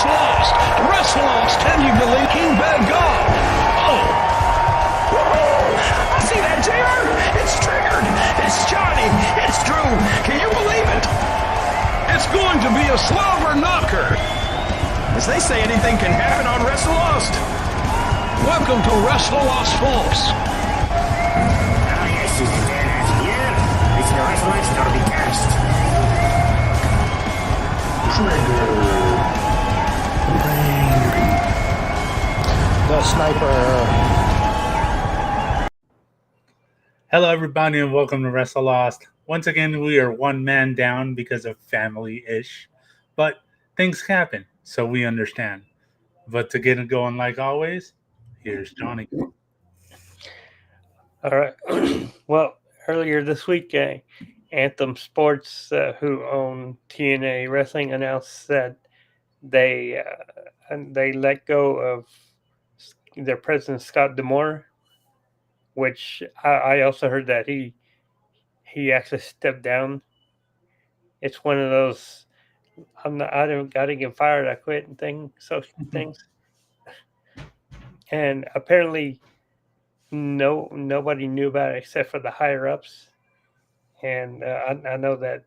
Lost. Can you believe King Bad God? Oh. I see that, JR. It's triggered. It's Johnny. It's Drew. Can you believe it? It's going to be a slobber knocker. As they say, anything can happen on WrestleLost. Welcome to WrestleLost, folks. Ah, yes, it's the dance here. It's the WrestleLost Derbycast. The sniper. Hello, everybody, and welcome to WrestleLost. Once again, we are one man down because of family-ish, but things happen, so we understand. But to get it going like always, here's Johnny. All right. Well, earlier this week, Anthem Sports, who own TNA Wrestling, announced that they let go of their president Scott D'Amore, which I also heard that he actually stepped down. It's one of those I don't got to get fired, I quit and things. And apparently nobody knew about it except for the higher ups. And I know that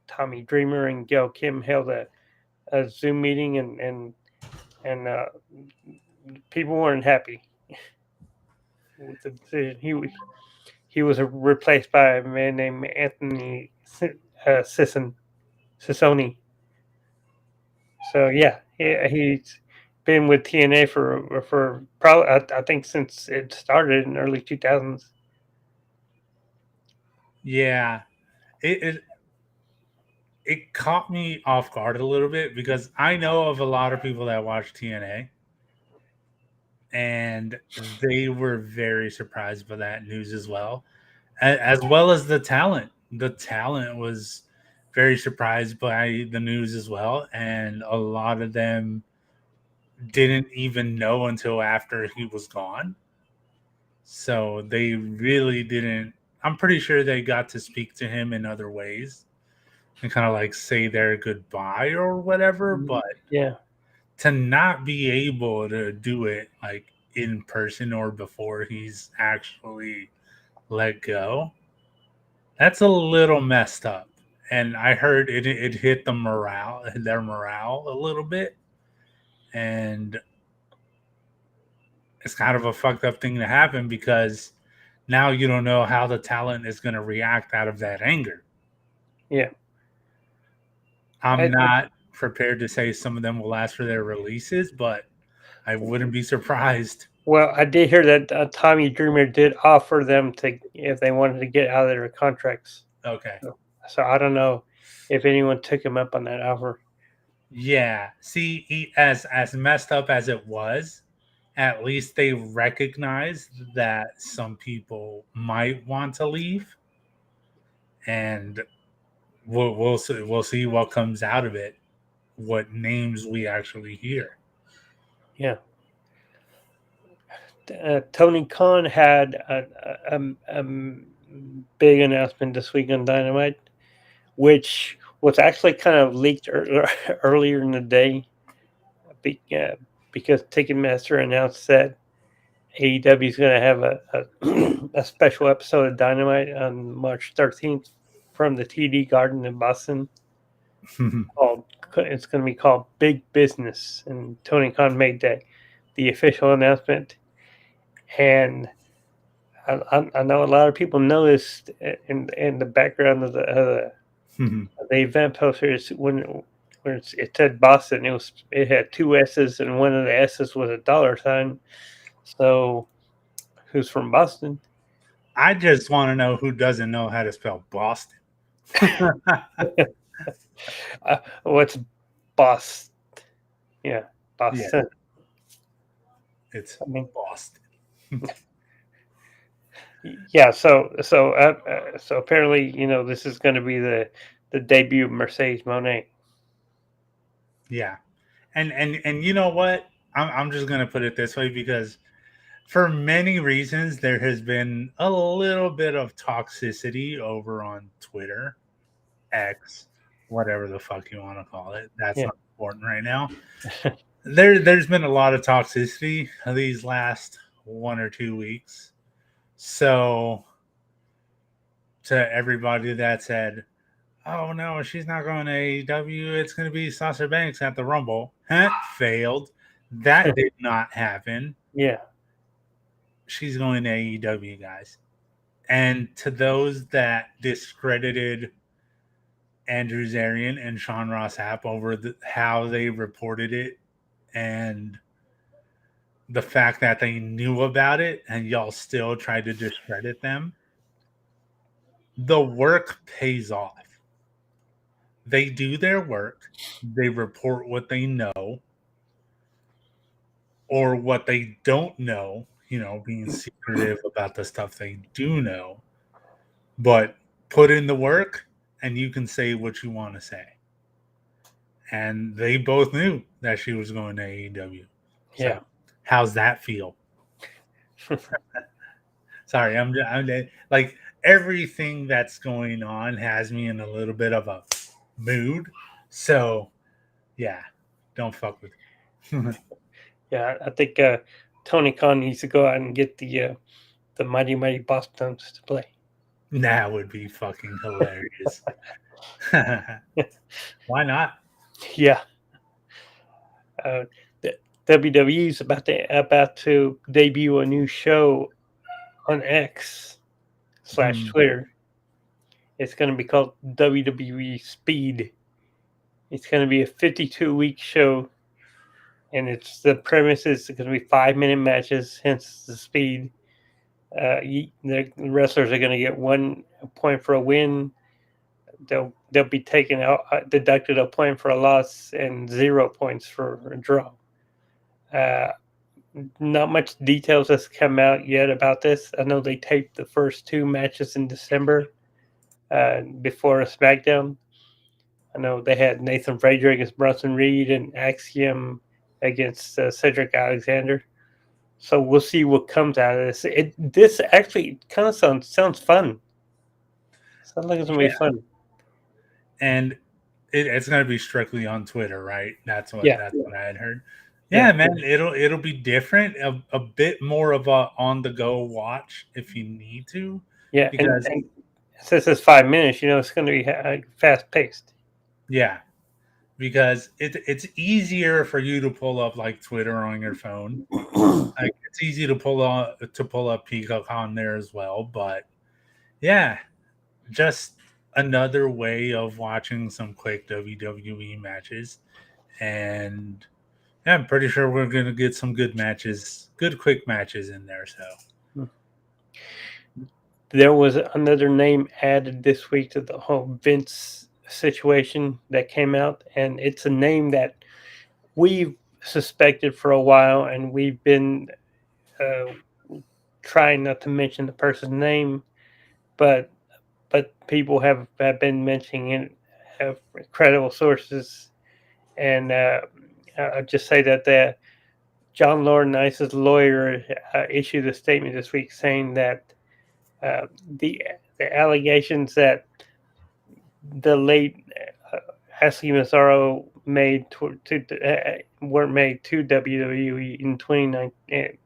Tommy Dreamer and Gail Kim held a Zoom meeting, and people weren't happy with the decision. He was replaced by a man named Anthony Sissoni. So yeah, he's been with TNA for probably I think since it started in early 2000s. Yeah, it caught me off guard a little bit because I know of a lot of people that watch TNA, and they were very surprised by that news as well as the talent. The talent was very surprised by the news as well, and a lot of them didn't even know until after he was gone. So they really didn't. I'm pretty sure they got to speak to him in other ways and kind of like say their goodbye or whatever. But Yeah, to not be able to do it like in person or before he's actually let go, that's a little messed up. And I heard it hit their morale a little bit. And it's kind of a fucked up thing to happen because now you don't know how the talent is going to react out of that anger. yeah. I'm not prepared to say some of them will ask for their releases, but I wouldn't be surprised. Well, I did hear that Tommy Dreamer did offer them to if they wanted to get out of their contracts. Okay. So I don't know if anyone took him up on that offer. Yeah. See, as messed up as it was, at least they recognized that some people might want to leave, and we'll see what comes out of it, what names we actually hear. Yeah. Tony Khan had a big announcement this week on Dynamite, which was actually kind of leaked earlier in the day because Ticketmaster announced that AEW is going to have a special episode of Dynamite on March 13th from the TD Garden in Boston. It's going to be called Big Business, and Tony Khan made the official announcement. And I know a lot of people noticed in the background of the event posters when it said Boston, it had two S's and one of the S's was a dollar sign. So, who's from Boston? I just want to know who doesn't know how to spell Boston. What's Boston? Yeah, Boston. Yeah. It's Boston. Yeah. So apparently, this is going to be the debut of Mercedes Moné. Yeah, and you know what? I'm just gonna put it this way because for many reasons there has been a little bit of toxicity over on Twitter, X, whatever the fuck you want to call it. That's Yeah. not important right now. There's been a lot of toxicity these last 1 or 2 weeks. So to everybody that said, "Oh no, she's not going to AEW. It's going to be Sasha Banks at the Rumble." Failed. That did not happen. Yeah. She's going to AEW, guys. And to those that discredited Andrew Zarian and Sean Ross Sapp over how they reported it and the fact that they knew about it and y'all still tried to discredit them, the work pays off. They do their work. They report what they know or what they don't know, being secretive about the stuff they do know. But put in the work and you can say what you want to say. And they both knew that she was going to AEW. Yeah. So, how's that feel? Sorry, I'm like everything that's going on has me in a little bit of a mood. So, yeah, don't fuck with me. Yeah, I think Tony Khan needs to go out and get the Mighty Mighty Boston's to play. That would be fucking hilarious. Why not? Yeah. The WWE is about to debut a new show on X / Twitter. It's going to be called WWE Speed. It's going to be a 52-week show, and the premise is going to be 5-minute matches, hence the speed. The wrestlers are going to get 1 point for a win. They'll be taken out, deducted a point for a loss, and 0 points for a draw. Not much details has come out yet about this. I know they taped the first 2 matches in December before a SmackDown. I know they had Nathan Frazier against Bronson Reed and Axiom against Cedric Alexander. So we'll see what comes out of this. This actually kind of sounds fun. Sounds like it's gonna be fun. And it's gonna be strictly on Twitter, right? That's what I had heard. Yeah, man, it'll be different, a bit more of a on the go watch if you need to. Yeah, because and since it's 5 minutes, it's going to be fast paced. Yeah, because it's easier for you to pull up like Twitter on your phone. Like it's easy to pull up Peacock on there as well. But yeah, just another way of watching some quick WWE matches, and yeah, I'm pretty sure we're gonna get some good quick matches in there. So there was another name added this week to the whole Vince situation that came out, and it's a name that we've suspected for a while, and we've been trying not to mention the person's name, but people have been mentioning it, have credible sources, and I'll just say that John Laurinaitis' lawyer issued a statement this week saying that the allegations that the late Ashley Massaro weren't made to WWE in 2019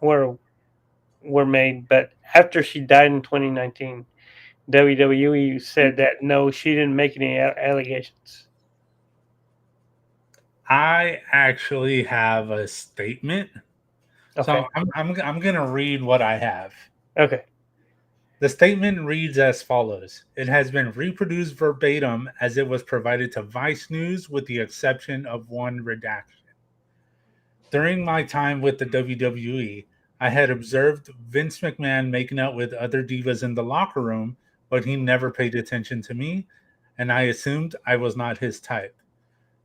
were made, but after she died in 2019, WWE said that no, she didn't make any allegations. I actually have a statement. Okay. So I'm gonna read what I have. Okay. The statement reads as follows. It has been reproduced verbatim as it was provided to Vice News with the exception of one redaction. During my time with the WWE, I had observed Vince McMahon making out with other divas in the locker room, but he never paid attention to me, and I assumed I was not his type.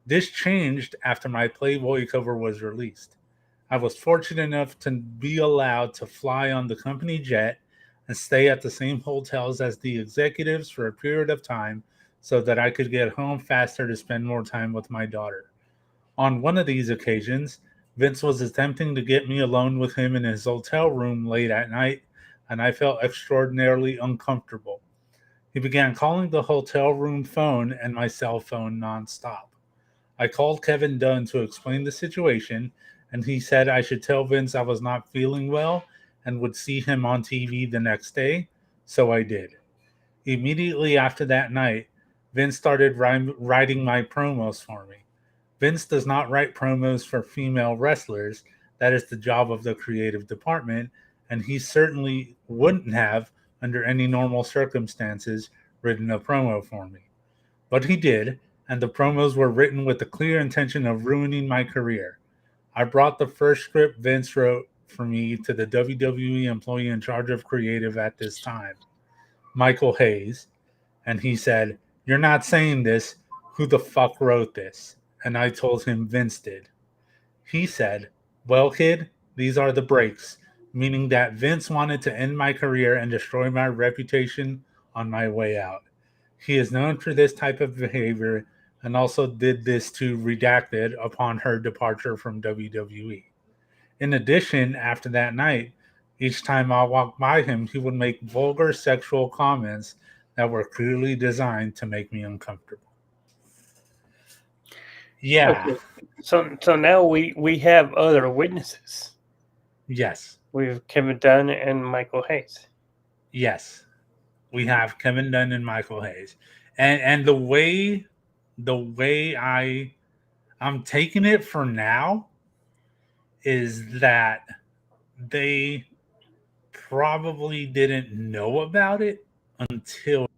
This changed after my Playboy cover was released. I was fortunate enough to be allowed to fly on the company jet and stay at the same hotels as the executives for a period of time so that I could get home faster to spend more time with my daughter. On one of these occasions, Vince was attempting to get me alone with him in his hotel room late at night, and I felt extraordinarily uncomfortable. He began calling the hotel room phone and my cell phone nonstop. I called Kevin Dunn to explain the situation, and he said I should tell Vince I was not feeling well and would see him on TV the next day, so I did. Immediately after that night, Vince started writing my promos for me. Vince does not write promos for female wrestlers. That is the job of the creative department, and he certainly wouldn't have, under any normal circumstances, written a promo for me. But he did, and the promos were written with the clear intention of ruining my career. I brought the first script Vince wrote for me to the WWE employee in charge of creative at this time, Michael Hayes, and he said, "You're not saying this. Who the fuck wrote this?" And I told him Vince did. He said, "Well, kid, these are the breaks," meaning that Vince wanted to end my career and destroy my reputation on my way out. He is known for this type of behavior and also did this to Redacted upon her departure from WWE. In addition, after that night, each time I walked by him, he would make vulgar sexual comments that were clearly designed to make me uncomfortable. Yeah. Okay. So now we have other witnesses. Yes. We have Kevin Dunn and Michael Hayes. Yes. We have Kevin Dunn and Michael Hayes. And the way I'm taking it for now is that they probably didn't know about it until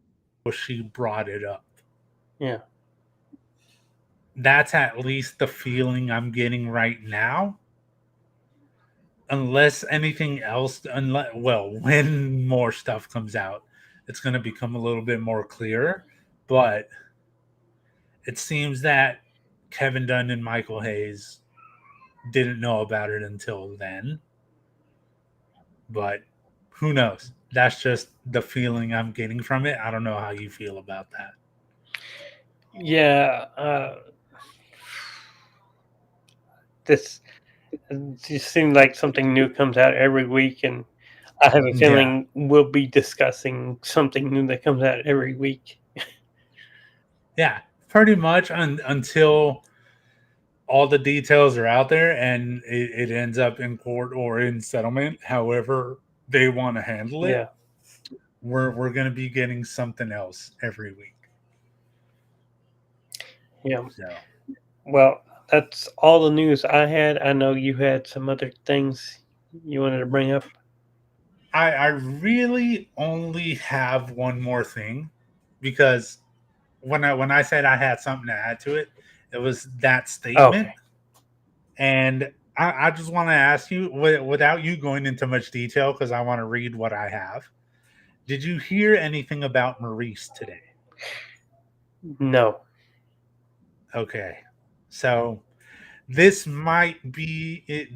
she brought it up. Yeah. That's at least the feeling I'm getting right now. Unless anything else, when more stuff comes out, it's going to become a little bit more clear. But it seems that Kevin Dunn and Michael Hayes didn't know about it until then. But who knows? That's just the feeling I'm getting from it. I don't know how you feel about that. Yeah. This just seems like something new comes out every week, and I have a feeling we'll be discussing something new that comes out every week. Yeah, pretty much until all the details are out there and it ends up in court or in settlement, however they want to handle it. Yeah. We're going to be getting something else every week. Yeah. So, Well, that's all the news I had. I know you had some other things you wanted to bring up. I really only have one more thing, because when I said I had something to add to it, it was that statement. Okay. And I just want to ask you, without you going into much detail, because I want to read what I have. Did you hear anything about Maurice today? No. Okay. So this might be it.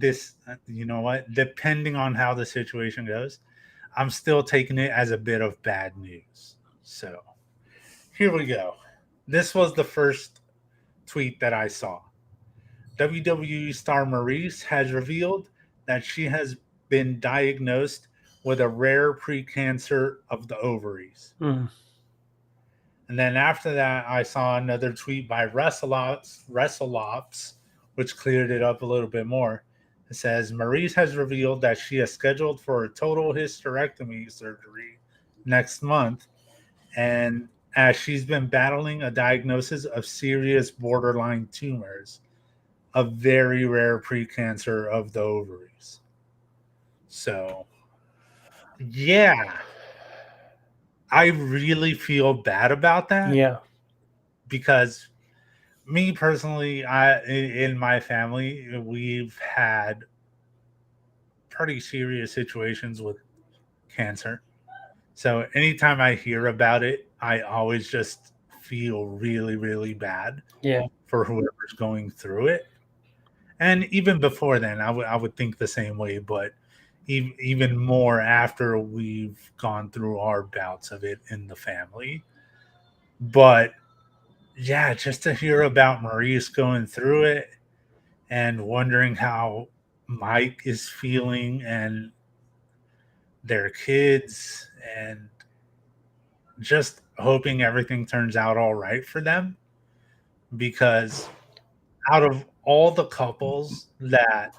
You know what? Depending on how the situation goes, I'm still taking it as a bit of bad news. So here we go. This was the first tweet that I saw. WWE star Maurice has revealed that she has been diagnosed with a rare precancer of the ovaries. Mm. And then after that, I saw another tweet by WrestleOps, which cleared it up a little bit more. It says, Maurice has revealed that she is scheduled for a total hysterectomy surgery next month, and as she's been battling a diagnosis of serious borderline tumors, a very rare precancer of the ovaries. So, yeah, I really feel bad about that. Yeah. Because me personally, in my family, we've had pretty serious situations with cancer. So anytime I hear about it, I always just feel really, really bad Yeah. for whoever's going through it. And even before then, I would think the same way, but even more after we've gone through our bouts of it in the family. But yeah, just to hear about Maurice going through it and wondering how Mike is feeling and their kids, and just hoping everything turns out all right for them, because out of all the couples that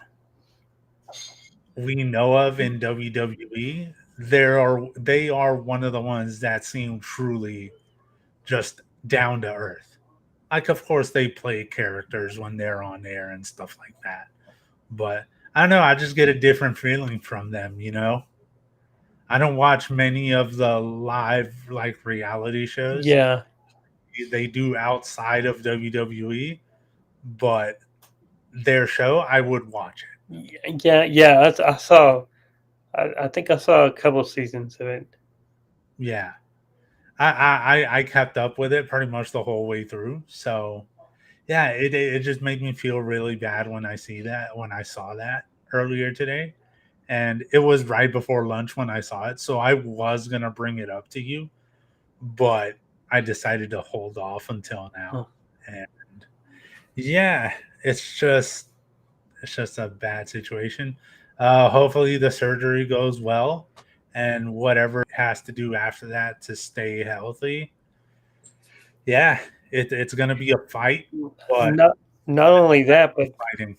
we know of in WWE, they are one of the ones that seem truly just down to earth. Like, of course, they play characters when they're on air and stuff like that. But I don't know. I just get a different feeling from them, you know? I don't watch many of the live, like, reality shows Yeah, they do outside of WWE, but their show, I would watch it. yeah. I saw. I think I saw a couple seasons of it. Yeah. I kept up with it pretty much the whole way through. So yeah, it just made me feel really bad when I saw that earlier today. And it was right before lunch when I saw it. So I was gonna bring it up to you, but I decided to hold off until now. Huh. And yeah, it's just a bad situation. Hopefully the surgery goes well and whatever it has to do after that to stay healthy. Yeah, it's gonna be a fight, but Not not only that, but fighting.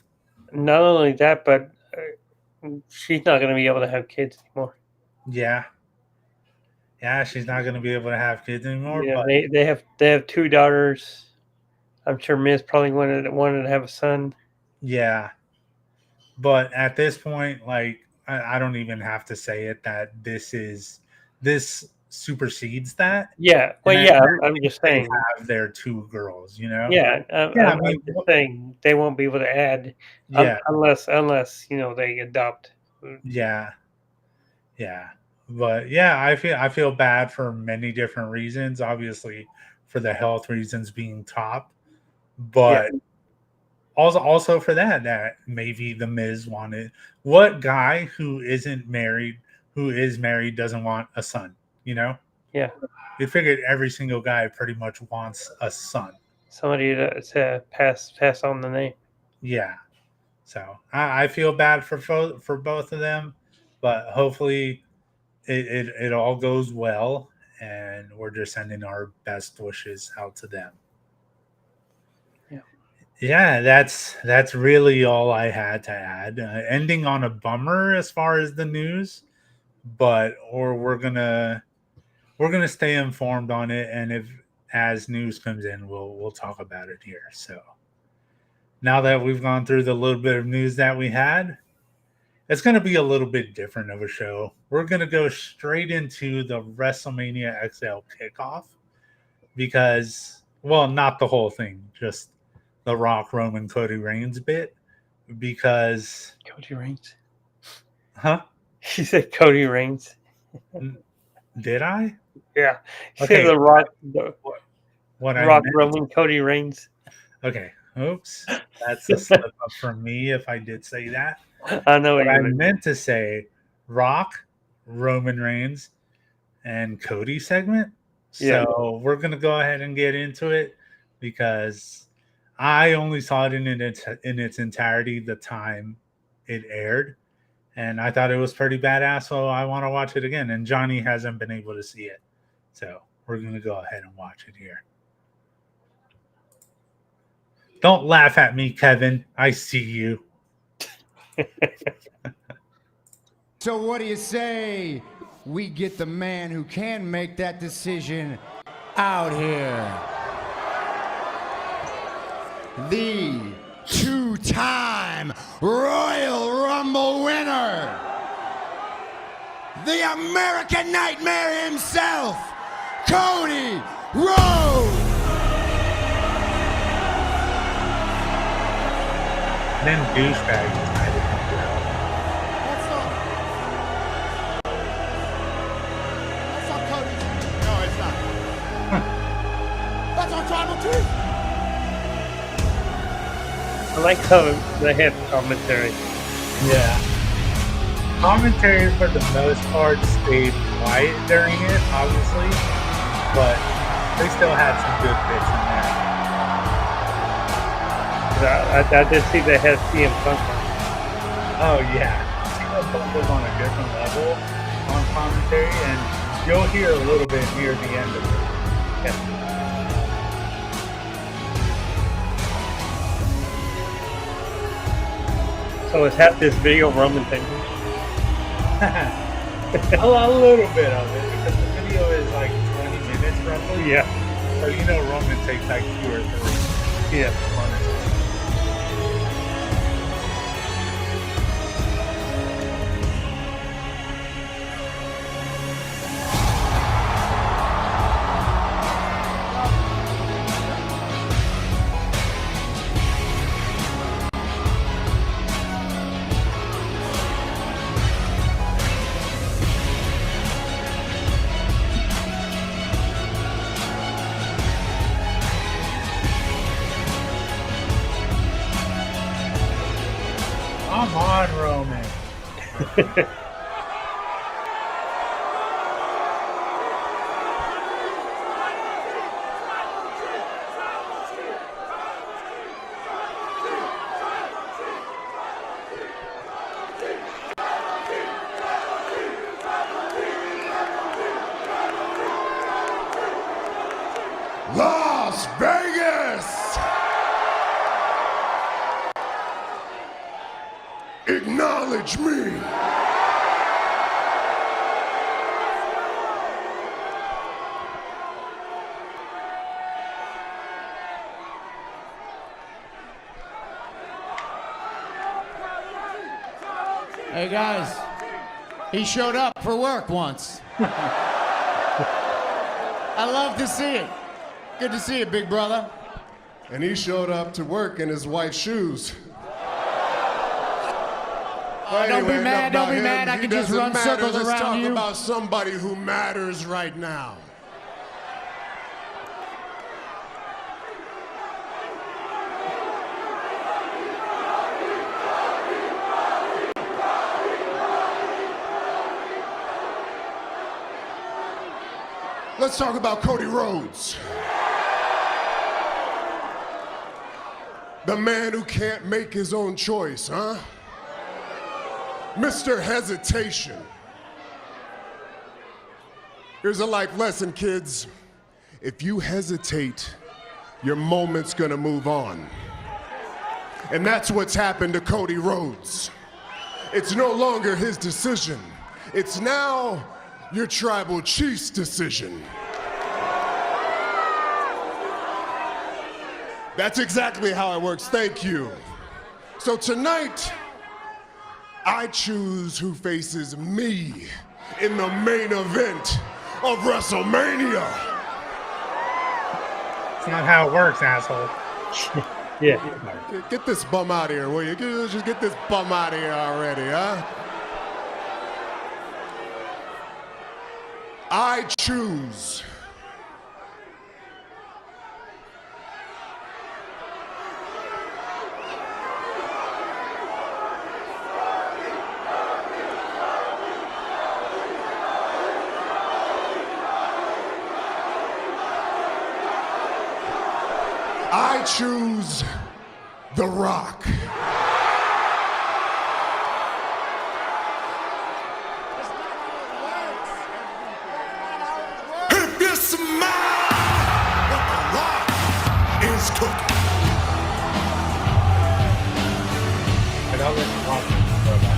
not only that, but she's not going to be able to have kids anymore. Yeah. Yeah, she's not gonna be able to have kids anymore, Yeah, but they have two daughters. I'm sure Miz probably wanted to have a son. yeah. But at this point, like I don't even have to say it that this supersedes that. Yeah, well, And yeah. that I'm just they saying. have their two girls, you know? Yeah, Yeah, I I'm mean, just saying they won't be able to add yeah, unless they adopt. yeah, yeah. But yeah, I feel bad for many different reasons. Obviously, for the health reasons being top, Yeah, but also for that maybe the Miz wanted what guy who is married doesn't want a son, you know? yeah. You figured every single guy pretty much wants a son. Somebody to pass on the name. Yeah. So I feel bad for both of them, but hopefully it all goes well, and we're just sending our best wishes out to them. Yeah. Yeah, that's really all I had to add. Ending on a bummer as far as the news, but we're gonna stay informed on it, and if as news comes in, we'll talk about it here. So now that we've gone through the little bit of news that we had, it's going to be a little bit different of a show. We're going to go straight into the WrestleMania XL kickoff because, well, not the whole thing, just the Rock, Roman, Cody Reigns bit. Because, Cody Reigns. huh? She said Cody Reigns. Did I? Yeah. She Okay. said What Rock I meant, Roman Cody Reigns. okay. Oops. That's a slip up from me if I did say that. I know But what I you meant. meant to say Rock, Roman Reigns, and Cody segment. Yeah. So we're going to go ahead and get into it because I only saw it in its entirety the time it aired. And I thought it was pretty badass, so I want to watch it again. And Johnny hasn't been able to see it. So we're going to go ahead and watch it here. Don't laugh at me, Kevin. I see you. So what do you say we get the man who can make that decision out here? The two-time Royal Rumble winner, the American Nightmare himself, Cody Rhodes. Then douchebag decided to do it. That's not Cody. No, it's not. That's our tribal chief. I like how they have commentary. Yeah. Commentary for the most part stayed quiet during it, obviously, but they still had some good bits in there. I did see they had CM Punk. Oh yeah, CM Punk was on a different level on commentary, and you'll hear a little bit near the end of it. Yeah. So is half this video Roman thing? A little bit of it because the video is like 20 minutes roughly. Yeah. So you know Roman takes like 2 or 3. Yeah. Come on, Roman. Las Vegas! Acknowledge me! Hey guys, he showed up for work once. I love to see it. Good to see you, big brother. And he showed up to work in his wife's shoes. Don't be mad, don't be him. mad. I He can just doesn't run matter. circles Let's around talk you. about somebody who matters right now. Let's talk about Cody Rhodes. The man who can't make his own choice, huh? Mr. Hesitation. Here's a life lesson, kids. If you hesitate, your moment's gonna move on. And that's what's happened to Cody Rhodes. It's no longer his decision. It's now your tribal chief's decision. That's exactly how it works, thank you. So tonight, I choose who faces me in the main event of WrestleMania. It's not how it works, asshole. Yeah. Get this bum out of here, will you? Just get this bum out of here already, huh? I choose The Rock. If you smile, The Rock is cooking. But I'll let you watch it for that.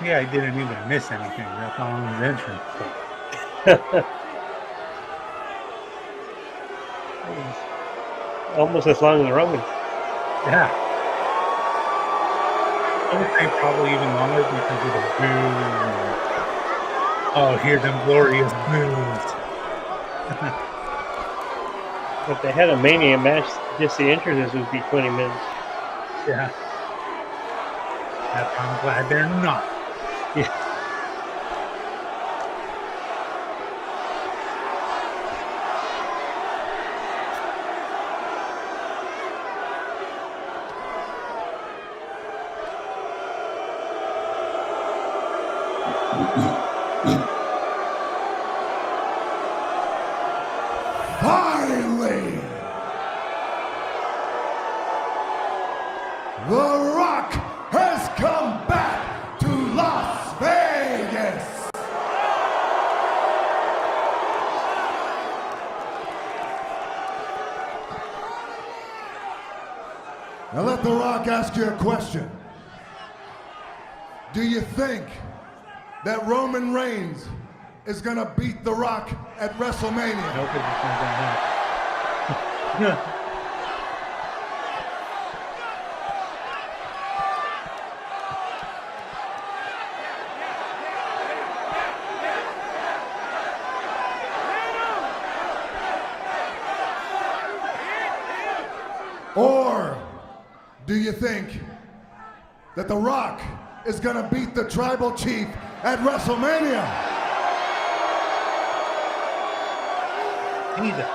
Yeah, I didn't even miss anything. That's on his entrance. Almost as long as Roman. Yeah. I would say probably even longer because of the boos. Oh, hear them glorious boos. If they had a Mania match, just the entrances would be 20 minutes. Yeah. I'm glad they're not. Yeah. Finally, The Rock has come back to Las Vegas. Now let The Rock ask you a question. Do you think that Roman Reigns is gonna beat The Rock at WrestleMania? Nope, it's not gonna happen. Or do you think that The Rock is gonna beat the Tribal Chief at WrestleMania? Neither.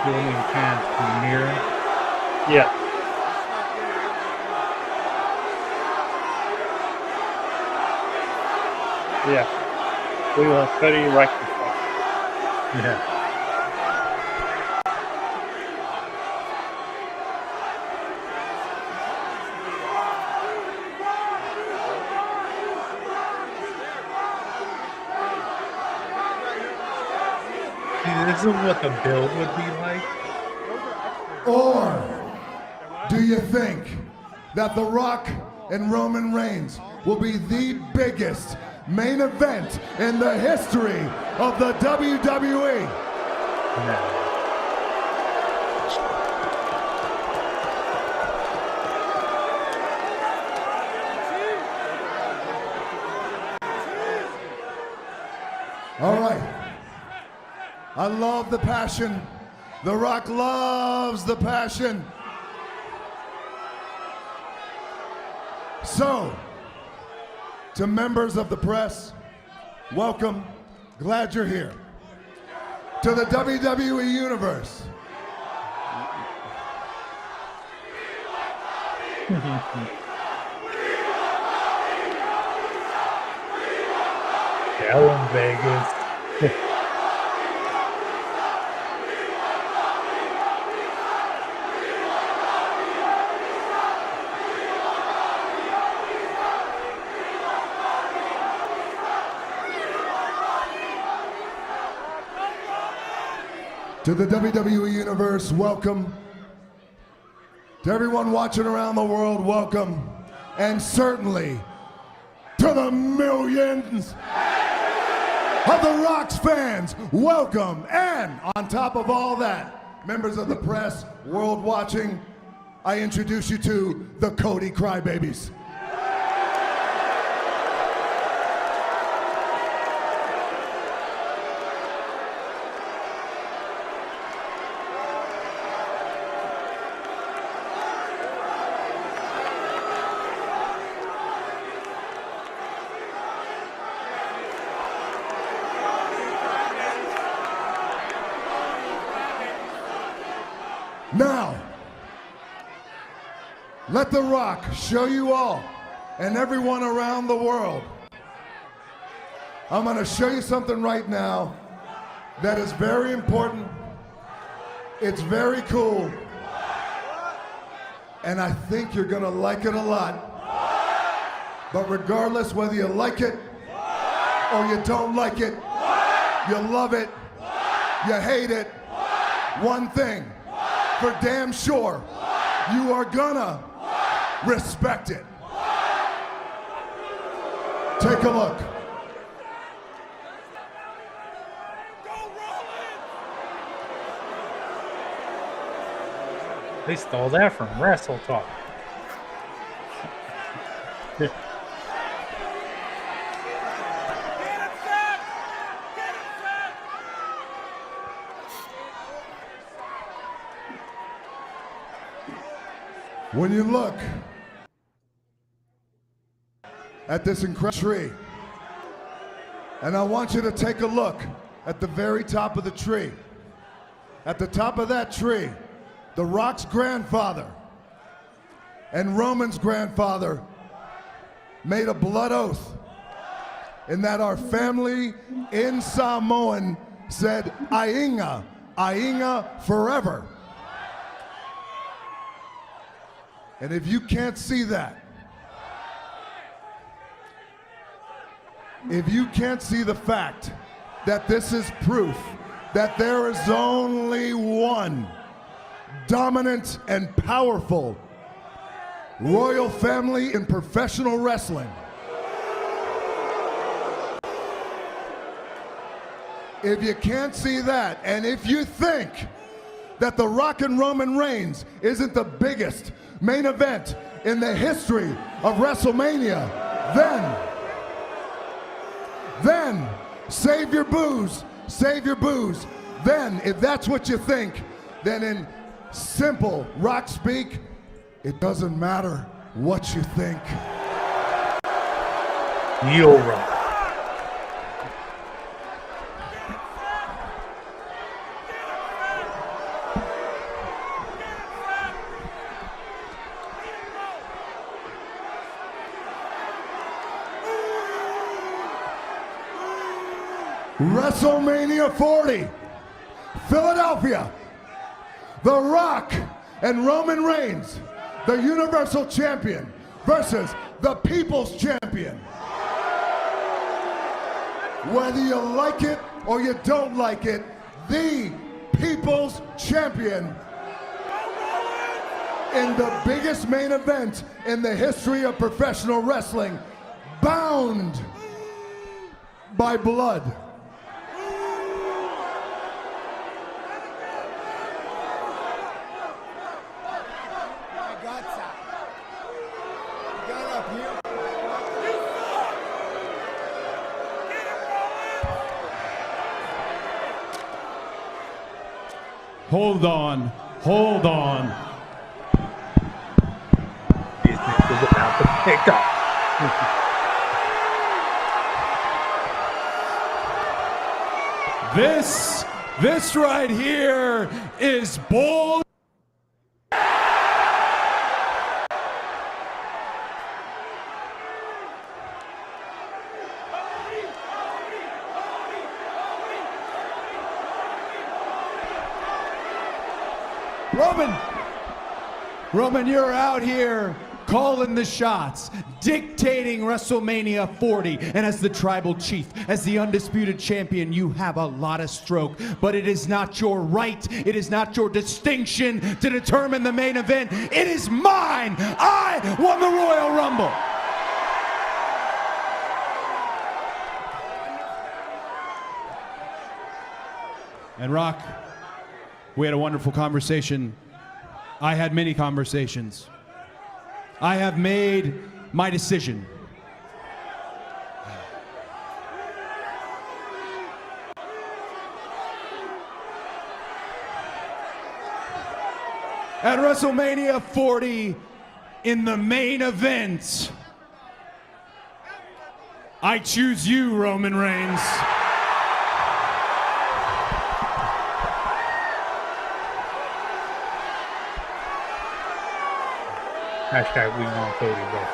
Julian Chance from Mira. Yeah. Yeah. We want Cody right. Yeah. See, this is what the build would be like. Or do you think that The Rock and Roman Reigns will be the biggest main event in the history of the WWE? No. All right. I love the passion. The Rock loves the passion. So, to members of the press, welcome. Glad you're here. To the WWE Universe. Hell in Vegas. To the WWE Universe, welcome. To everyone watching around the world, welcome. And certainly to the millions of The Rock's fans, welcome. And on top of all that, members of the press, world watching, I introduce you to the Cody Crybabies. Now, let The Rock show you all and everyone around the world. I'm going to show you something right now that is very important. It's very cool. And I think you're going to like it a lot. But regardless whether you like it or you don't like it, you love it, you hate it, one thing for damn sure, you are gonna respect it. Take a look. They stole that from Wrestle Talk. When you look at this incredible tree, and I want you to take a look at the very top of the tree. At the top of that tree, The Rock's grandfather and Roman's grandfather made a blood oath in that our family in Samoan said, Ainga, Ainga forever. And if you can't see that, if you can't see the fact that this is proof that there is only one dominant and powerful royal family in professional wrestling, if you can't see that, and if you think that The Rock and Roman Reigns isn't the biggest main event in the history of WrestleMania, then save your booze, save your booze. Then, if that's what you think, then in simple Rock speak, it doesn't matter what you think. Youre. WrestleMania 40, Philadelphia, The Rock and Roman Reigns, the Universal Champion versus the People's Champion. Whether you like it or you don't like it, the People's Champion in the biggest main event in the history of professional wrestling, bound by blood. Hold on, hold on. Business is about to pick up. This right here is bull. Roman, you're out here calling the shots, dictating WrestleMania 40, and as the tribal chief, as the undisputed champion, you have a lot of stroke, but it is not your right, it is not your distinction to determine the main event. It is mine. I won the Royal Rumble. And Rock, we had a wonderful conversation. I had many conversations. I have made my decision. At WrestleMania 40, in the main event, I choose you, Roman Reigns. Hashtag we want Cody Rhodes.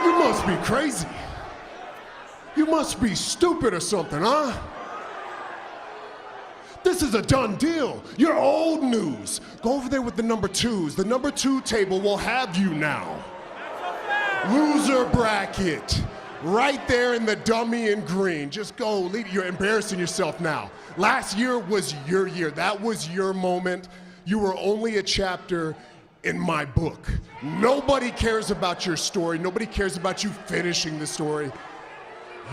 You must be crazy. You must be stupid or something, huh? This is a done deal. You're old news. Go over there with the number twos. The number 2 table will have you now. Loser bracket. Right there in the dummy in green. Just go. You're embarrassing yourself now. Last year was your year. That was your moment. You were only a chapter in my book. Nobody cares about your story. Nobody cares about you finishing the story.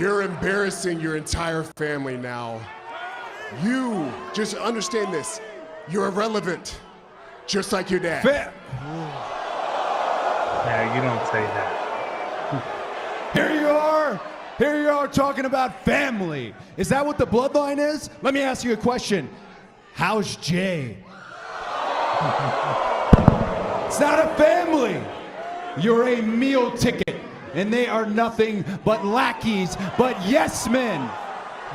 You're embarrassing your entire family now. You, just understand this, you're irrelevant, just like your dad. Yeah, you don't say that. Here you are talking about family. Is that what the bloodline is? Let me ask you a question. How's Jay? It's not a family. You're a meal ticket, and they are nothing but lackeys, but yes men.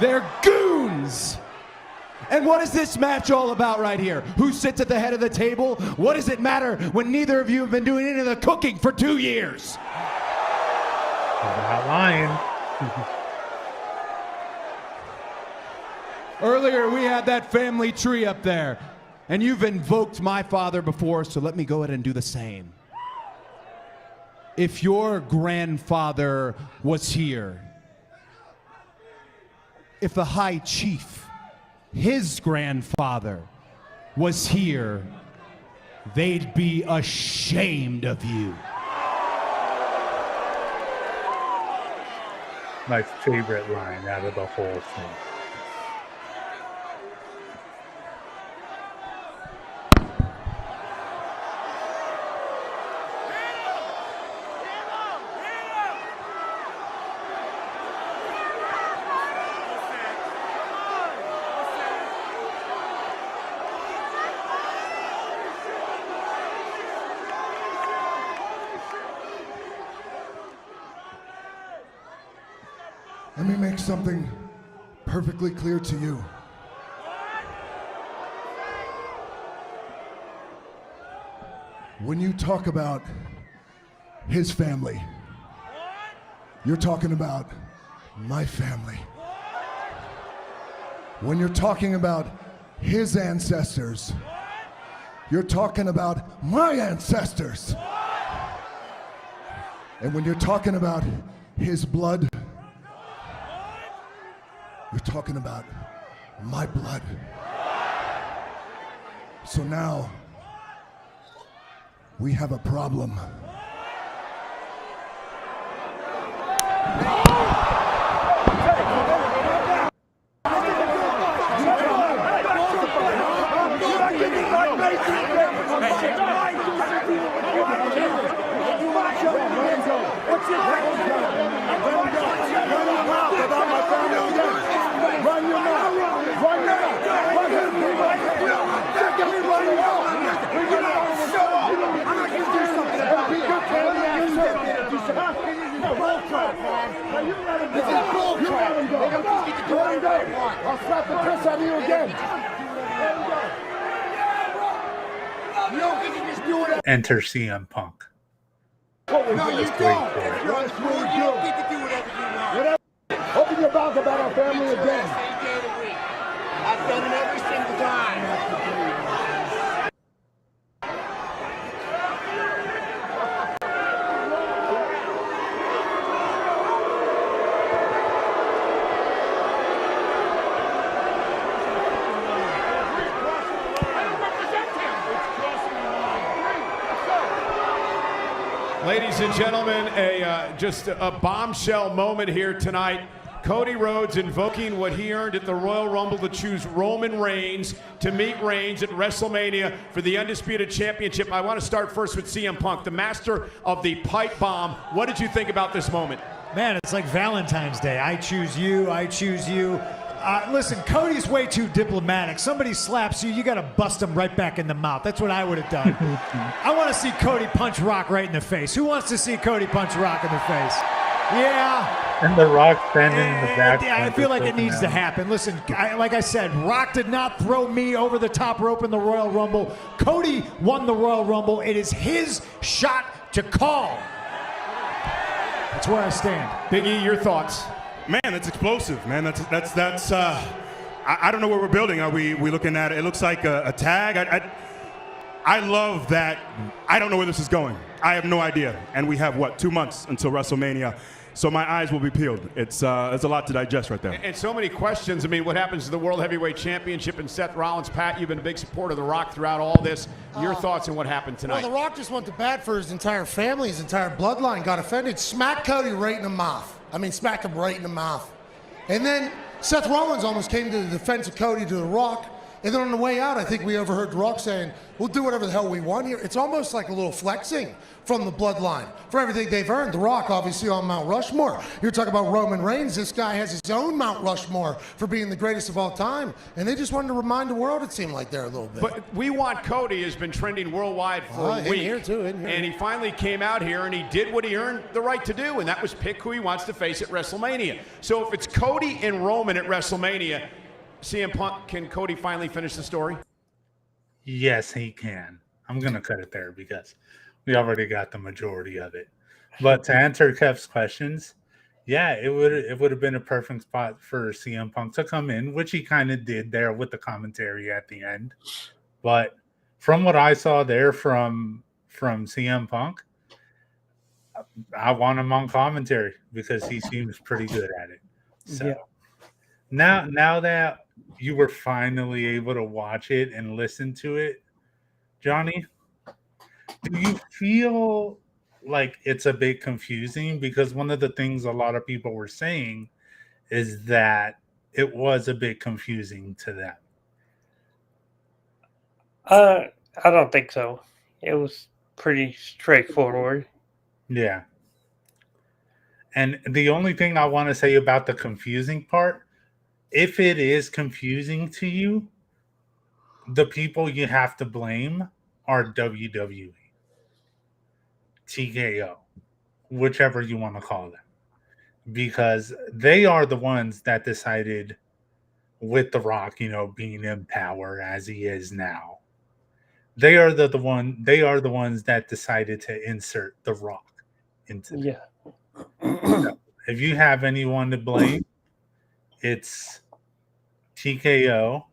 They're goons. And what is this match all about right here? Who sits at the head of the table? What does it matter when neither of you have been doing any of the cooking for 2 years? You're not lying. Earlier we had that family tree up there, and you've invoked my father before, so let me go ahead and do the same. If your grandfather was here, if the High Chief, his grandfather, was here, they'd be ashamed of you. My favorite line out of the whole thing. Let me make something perfectly clear to you. When you talk about his family, you're talking about my family. When you're talking about his ancestors, you're talking about my ancestors. And when you're talking about his blood, you're talking about my blood. So now, we have a problem. I'll slap the piss out of you again. Enter CM Punk. No, you don't. Just wait for it. You don't get to do whatever you want. Open your mouth about our family again. I've done it every single time. Ladies and gentlemen, just a bombshell moment here tonight. Cody Rhodes invoking what he earned at the Royal Rumble to choose Roman Reigns to meet Reigns at WrestleMania for the Undisputed Championship. I want to start first with CM Punk, the master of the pipe bomb. What did you think about this moment? Man, it's like Valentine's Day. I choose you, I choose you. Listen, Cody's way too diplomatic. Somebody slaps you, you got to bust them right back in the mouth. That's what I would have done. I want to see Cody punch Rock right in the face. Who wants to see Cody punch Rock in the face? Yeah. And The Rock standing in the back. I feel like it needs to happen. Listen, like I said, Rock did not throw me over the top rope in the Royal Rumble. Cody won the Royal Rumble. It is his shot to call. That's where I stand. Big E, your thoughts? Man, that's explosive, man. That's I don't know what we're building. Are we looking at it? It looks like a tag. I love that. I don't know where this is going. I have no idea. And we have, 2 months until WrestleMania. So my eyes will be peeled. It's a lot to digest right there. And so many questions. I mean, what happens to the World Heavyweight Championship and Seth Rollins? Pat, you've been a big supporter of The Rock throughout all this. Your thoughts on what happened tonight? Well, The Rock just went to bat for his entire family, his entire bloodline, got offended, smacked Cody right in the mouth. I mean, smacked him right in the mouth. And then Seth Rollins almost came to the defense of Cody to The Rock. And then on the way out, I think we overheard The Rock saying, we'll do whatever the hell we want here. It's almost like a little flexing from the bloodline for everything they've earned. The Rock, obviously, on Mount Rushmore. You're talking about Roman Reigns. This guy has his own Mount Rushmore for being the greatest of all time. And they just wanted to remind the world, it seemed like, there a little bit. But We Want Cody has been trending worldwide for a week. Here too, in here. And he finally came out here and he did what he earned the right to do, and that was pick who he wants to face at WrestleMania. So if it's Cody and Roman at WrestleMania, CM Punk, can Cody finally finish the story? Yes, he can. I'm going to cut it there because we already got the majority of it. But to answer Kev's questions, yeah, it would have been a perfect spot for CM Punk to come in, which he kind of did there with the commentary at the end. But from what I saw there from CM Punk, I want him on commentary because he seems pretty good at it. So Yeah. now that you were finally able to watch it and listen to it, Johnny, do you feel like it's a bit confusing? Because one of the things a lot of people were saying is that it was a bit confusing to them. I don't think so. It was pretty straightforward. Yeah. And the only thing I want to say about the confusing part, if it is confusing to you, the people you have to blame are WWE, TKO, whichever you want to call them, because they are the ones that decided with The Rock, being in power as he is now. They are the ones that decided to insert The Rock into it. Yeah. So if you have anyone to blame, it's TKO,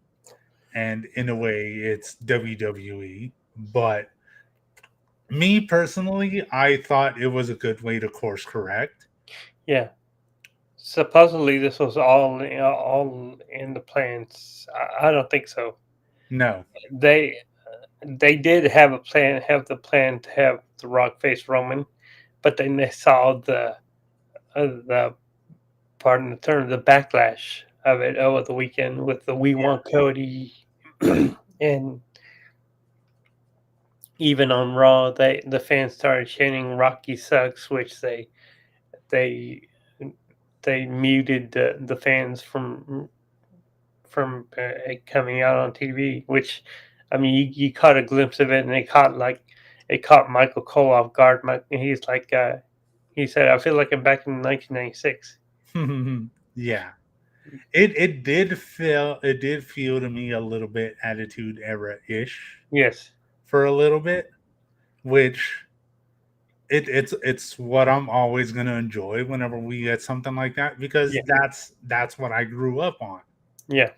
and in a way it's WWE. But me personally, I thought it was a good way to course correct. Yeah. Supposedly this was all in the plans. I don't think so. No. They did have the plan to have The Rock face Roman, but then they saw the pardon the term, the backlash of it over the weekend with the We Want Cody, and even on Raw, the fans started chanting "Rocky sucks," which they muted the fans from coming out on TV. Which, I mean, you caught a glimpse of it, and it caught Michael Cole off guard. He's like, he said, "I feel like I'm back in 1996." Yeah, it did feel to me a little bit Attitude Era-ish. Yes, for a little bit, which it's what I'm always going to enjoy whenever we get something like that, because that's what I grew up on. Yeah,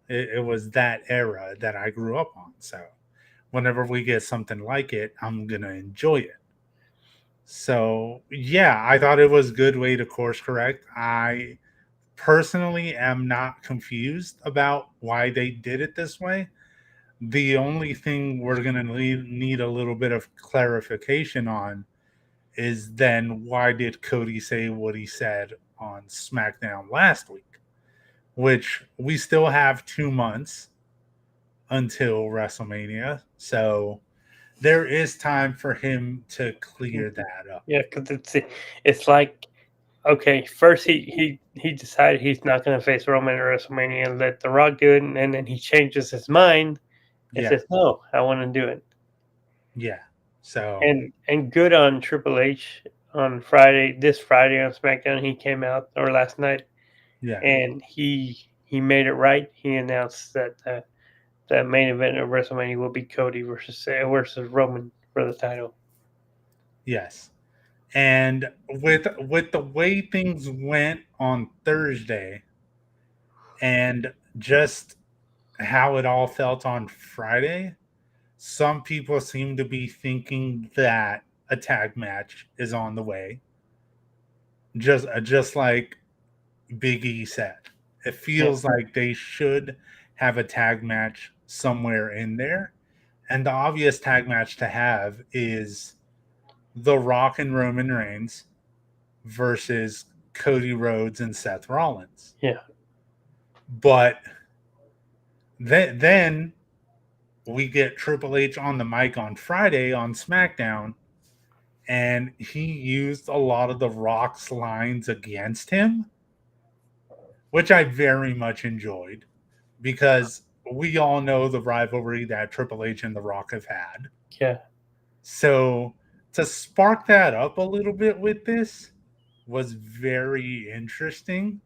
it was that era that I grew up on. So whenever we get something like it, I'm gonna enjoy it. So yeah, I thought it was a good way to course correct. I personally am not confused about why they did it this way. The only thing we're going to need a little bit of clarification on is then why did Cody say what he said on SmackDown last week, which we still have 2 months until WrestleMania. So there is time for him to clear that up. Yeah, because it's like, okay, first he decided he's not going to face Roman at WrestleMania and let The Rock do it, and then he changes his mind and says, "No, I want to do it." Yeah. So and good on Triple H on Friday, this Friday on SmackDown. He came out, or last night, Yeah. and he made it right. He announced that the main event of WrestleMania will be Cody versus Roman for the title. Yes. And with the way things went on Thursday and just how it all felt on Friday, some people seem to be thinking that a tag match is on the way. Just like Big E said, it feels like they should have a tag match somewhere in there. And the obvious tag match to have is The Rock and Roman Reigns versus Cody Rhodes and Seth Rollins. Yeah. But then we get Triple H on the mic on Friday on SmackDown, and he used a lot of The Rock's lines against him, which I very much enjoyed because we all know the rivalry that Triple H and The Rock have had. Yeah. So to spark that up a little bit with this was very interesting.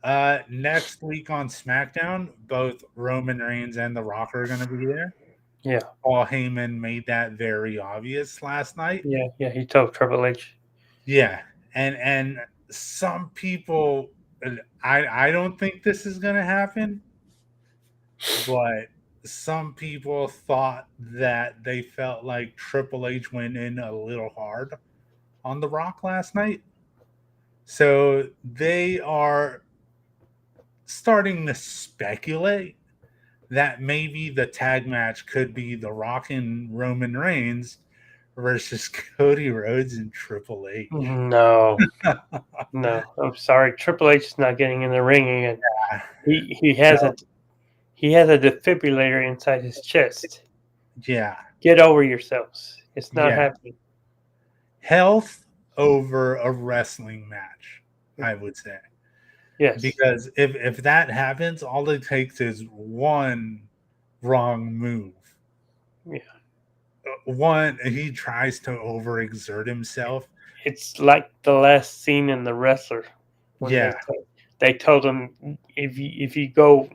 Next week on SmackDown, both Roman Reigns and The Rock are going to be there. Yeah. Paul Heyman made that very obvious last night. Yeah. He told Triple H. Yeah, and some people, I don't think this is going to happen, but some people thought that they felt like Triple H went in a little hard on The Rock last night. So they are starting to speculate that maybe the tag match could be The Rock and Roman Reigns versus Cody Rhodes and Triple H. No. No. I'm sorry. Triple H is not getting in the ring again. He has a defibrillator inside his chest. Yeah. Get over yourselves. It's not happening. Health over a wrestling match, I would say. Yes. Because if that happens, all it takes is one wrong move. Yeah. One, he tries to overexert himself. It's like the last scene in The Wrestler. Yeah. They told him if you go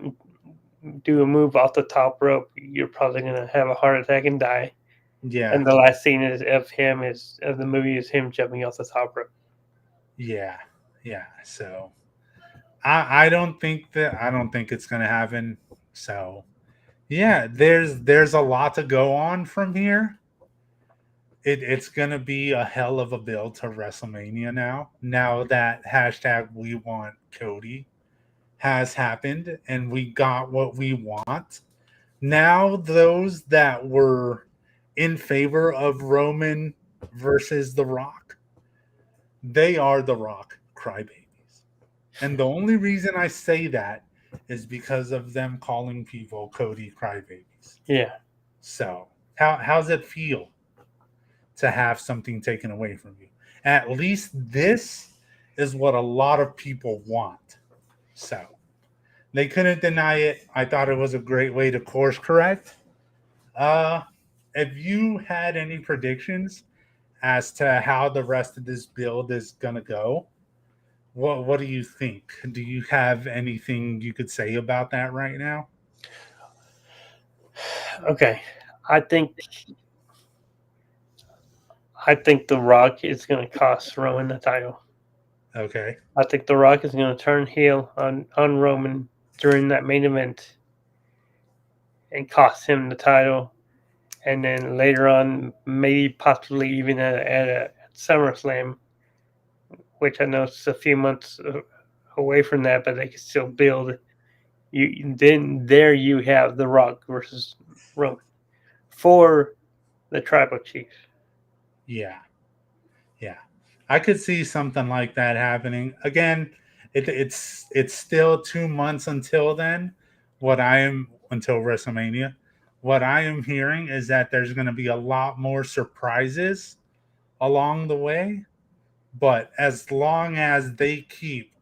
do a move off the top rope, you're probably gonna have a heart attack and die. Yeah. And the last scene of the movie is him jumping off the top rope. Yeah. Yeah. So I don't think it's gonna happen. So yeah, there's a lot to go on from here. It's gonna be a hell of a build to WrestleMania now. Now that hashtag we want Cody has happened and we got what we want. Now those that were in favor of Roman versus The Rock, they are The Rock crybabies. And the only reason I say that is because of them calling people Cody crybabies. Yeah. So how's it feel to have something taken away from you? At least this is what a lot of people want. So they couldn't deny it. I thought it was a great way to course correct. If you had any predictions as to how the rest of this build is gonna go, what do you think? Do you have anything you could say about that right now? Okay. I think The Rock is going to cost Roman the title. Okay. I think The Rock is going to turn heel on Roman during that main event and cost him the title. And then later on, maybe possibly even at SummerSlam, which I know it's a few months away from that, but they can still build. Then there you have The Rock versus Roman for the Tribal Chief. Yeah. Yeah. I could see something like that happening. Again, it's still 2 months until then. Until WrestleMania. What I am hearing is that there's going to be a lot more surprises along the way. But as long as they keep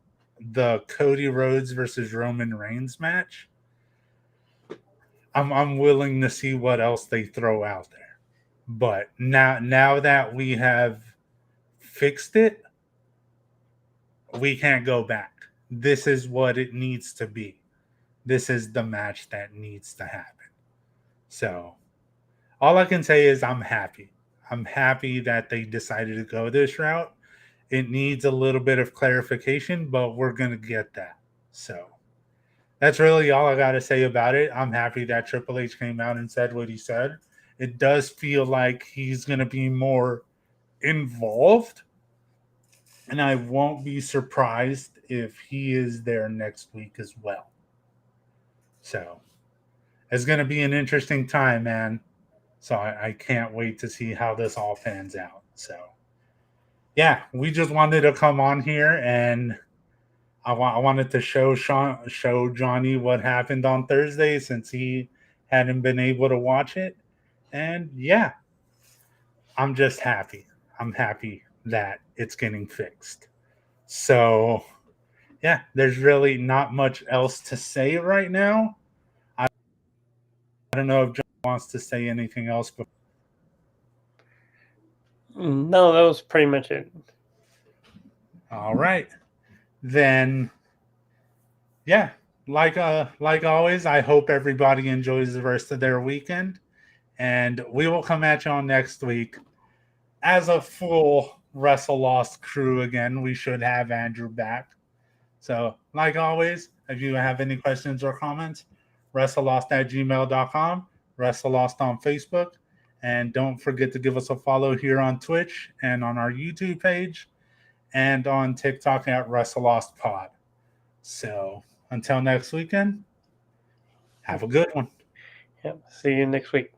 the Cody Rhodes versus Roman Reigns match, I'm willing to see what else they throw out there. But now that we have fixed it, we can't go back. This is what it needs to be. This is the match that needs to happen. So all I can say is I'm happy. I'm happy that they decided to go this route. It needs a little bit of clarification, but we're going to get that. So that's really all I got to say about it. I'm happy that Triple H came out and said what he said. It does feel like he's going to be more involved, and I won't be surprised if he is there next week as well. So it's going to be an interesting time, man. So I can't wait to see how this all pans out. So yeah, we just wanted to come on here, and I wanted to show Johnny what happened on Thursday since he hadn't been able to watch it. And yeah, I'm just happy. I'm happy that it's getting fixed. So yeah, there's really not much else to say right now. I don't know if John wants to say anything else before. No, that was pretty much it. All right. Then yeah, like always, I hope everybody enjoys the rest of their weekend, and we will come at you on next week as a full Wrestle Lost crew again. We should have Andrew back. So, like always, if you have any questions or comments, wrestlelost@gmail.com, WrestleLost on Facebook, and don't forget to give us a follow here on Twitch and on our YouTube page, and on TikTok at WrestleLostPod. So, until next weekend, have a good one. Yep. See you next week.